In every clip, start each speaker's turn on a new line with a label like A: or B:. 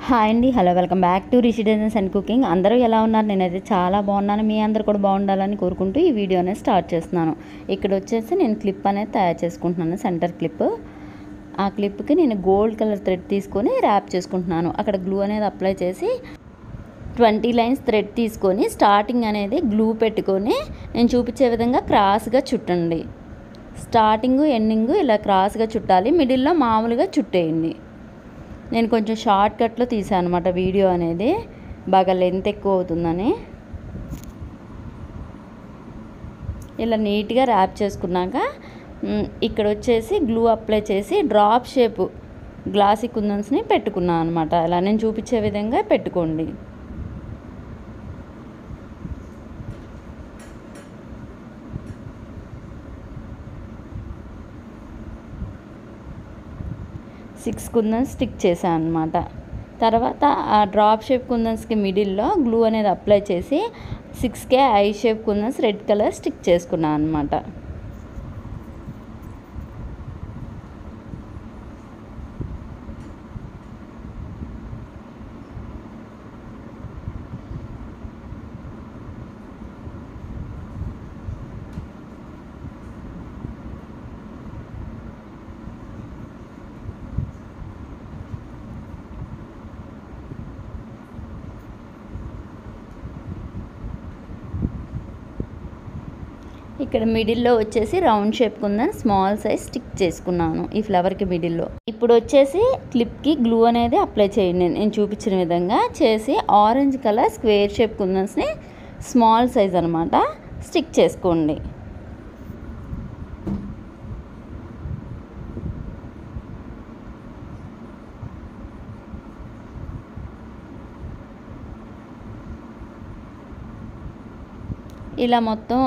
A: Hi అండి, hello, welcome back to Rishi designs and cooking. అందరూ ఎలా ఉన్నారు? నేనైతే చాలా బాగున్నాను. మీ అందరూ కూడా బాగుండాలని కోరుకుంటూ ఈ వీడియో అనేది స్టార్ట్ చేస్తున్నాను. ఇక్కడ వచ్చేసి నేను క్లిప్ అనేది తయారు చేసుకుంటున్నాను, సెంటర్ క్లిప్. ఆ క్లిప్కి నేను గోల్డ్ కలర్ థ్రెడ్ తీసుకొని ర్యాప్ చేసుకుంటున్నాను. అక్కడ గ్లూ అనేది అప్లై చేసి 20 లైన్స్ థ్రెడ్ తీసుకొని స్టార్టింగ్ అనేది గ్లూ పెట్టుకొని నేను చూపించే విధంగా క్రాస్గా చుట్టండి. స్టార్టింగ్ ఎండింగ్ ఇలా క్రాస్గా చుట్టాలి, మిడిల్లో మామూలుగా చుట్టేయండి. నేను కొంచెం షార్ట్ కట్లో తీసాను అనమాట వీడియో అనేది, బాగా లెంత్ ఎక్కువ అవుతుందని. ఇలా నీట్గా ర్యాప్ చేసుకున్నాక ఇక్కడ వచ్చేసి గ్లూ అప్లై చేసి డ్రాప్ షేప్ గ్లాసీ కుందన్స్ని పెట్టుకున్నాను అనమాట. ఇలా నేను చూపించే విధంగా పెట్టుకోండి. సిక్స్ కుందన్స్ స్టిక్ చేశాను అనమాట. తర్వాత ఆ డ్రాప్ షేప్ కుందన్స్కి మిడిల్లో గ్లూ అనేది అప్లై చేసి 6K eye shape kundans red colour stick చేసుకున్నాను అనమాట. ఇక్కడ మిడిల్లో వచ్చేసి రౌండ్ షేప్ కుందని స్మాల్ సైజ్ స్టిక్ చేసుకున్నాను ఈ ఫ్లవర్కి మిడిల్లో. ఇప్పుడు వచ్చేసి క్లిప్కి గ్లూ అనేది అప్లై చేయండి. నేను చూపించిన విధంగా చేసి ఆరెంజ్ కలర్ స్క్వేర్ షేప్ కుందన్స్ని స్మాల్ సైజ్ అనమాట స్టిక్ చేసుకోండి. ఇలా మొత్తం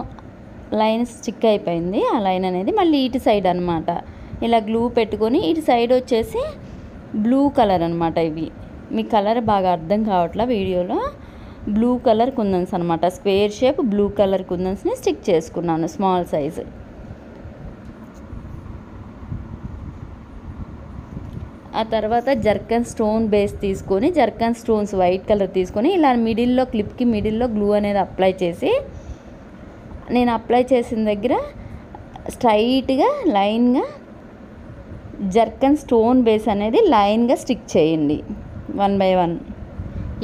A: లైన్ స్టిక్ అయిపోయింది. ఆ లైన్ అనేది మళ్ళీ ఇటు సైడ్ అనమాట ఇలా గ్లూ పెట్టుకొని ఇటు సైడ్ వచ్చేసి బ్లూ కలర్ అనమాట. ఇవి మీ కలర్ బాగా అర్థం కావట్లా వీడియోలో. బ్లూ కలర్ కుందన్స్ అనమాట, స్క్వేర్ షేప్ బ్లూ కలర్ కుందన్స్ని స్టిక్ చేసుకున్నాను స్మాల్ సైజు. ఆ తర్వాత జర్కన్ స్టోన్ బేస్ తీసుకొని జర్కన్ స్టోన్స్ వైట్ కలర్ తీసుకొని ఇలా మిడిల్లో క్లిప్కి మిడిల్లో గ్లూ అనేది అప్లై చేసి నేను అప్లై చేసిన దగ్గర స్ట్రైట్గా లైన్గా జర్కన్ స్టోన్ బేస్ అనేది లైన్గా స్టిక్ చేయండి 1 by 1.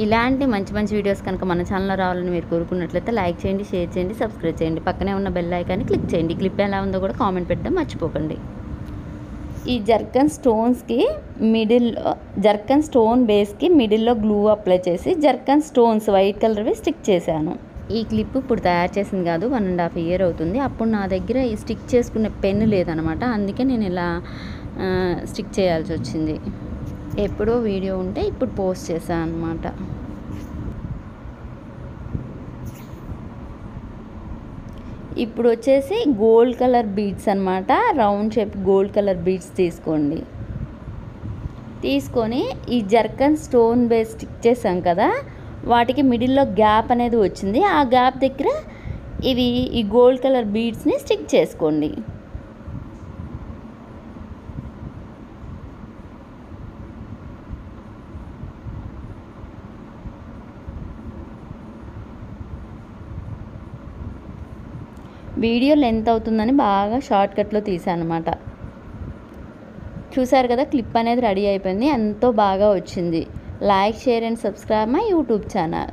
A: ఇలాంటి మంచి మంచి వీడియోస్ కనుక మన ఛానల్లో రావాలని మీరు కోరుకున్నట్లయితే లైక్ చేయండి, షేర్ చేయండి, సబ్స్క్రైబ్ చేయండి. పక్కనే ఉన్న బెల్ ఐకాన్ని క్లిక్ చేయండి. క్లిప్ ఎలా ఉందో కూడా కామెంట్ పెట్టడం మర్చిపోకండి. ఈ జర్కన్ స్టోన్స్కి మిడిల్లో జర్కన్ స్టోన్ బేస్కి మిడిల్లో గ్లూ అప్లై చేసి జర్కన్ స్టోన్స్ వైట్ కలర్వి స్టిక్ చేశాను. ఈ క్లిప్ ఇప్పుడు తయారు చేసింది కాదు, 1.5 year అవుతుంది. అప్పుడు నా దగ్గర ఈ స్టిక్ చేసుకునే పెన్ను లేదనమాట, అందుకే నేను ఇలా స్టిక్ చేయాల్సి వచ్చింది. ఎప్పుడో వీడియో ఉంటే ఇప్పుడు పోస్ట్ చేశాను అనమాట. ఇప్పుడు వచ్చేసి గోల్డ్ కలర్ బీడ్స్ అనమాట, round shape gold colour beads తీసుకోండి. తీసుకొని ఈ జర్కన్ స్టోన్ బేస్ స్టిక్ చేసాం కదా, వాటికి మిడిల్లో గ్యాప్ అనేది వచ్చింది. ఆ గ్యాప్ దగ్గర ఈ గోల్డ్ కలర్ బీడ్స్ని స్టిక్ చేసుకోండి. వీడియో లెంత్ అవుతుందని బాగా షార్ట్ కట్లో తీసాను అనమాట. చూసారు కదా, క్లిప్ అనేది రెడీ అయిపోయింది, ఎంతో బాగా వచ్చింది. Like, share and subscribe my YouTube channel.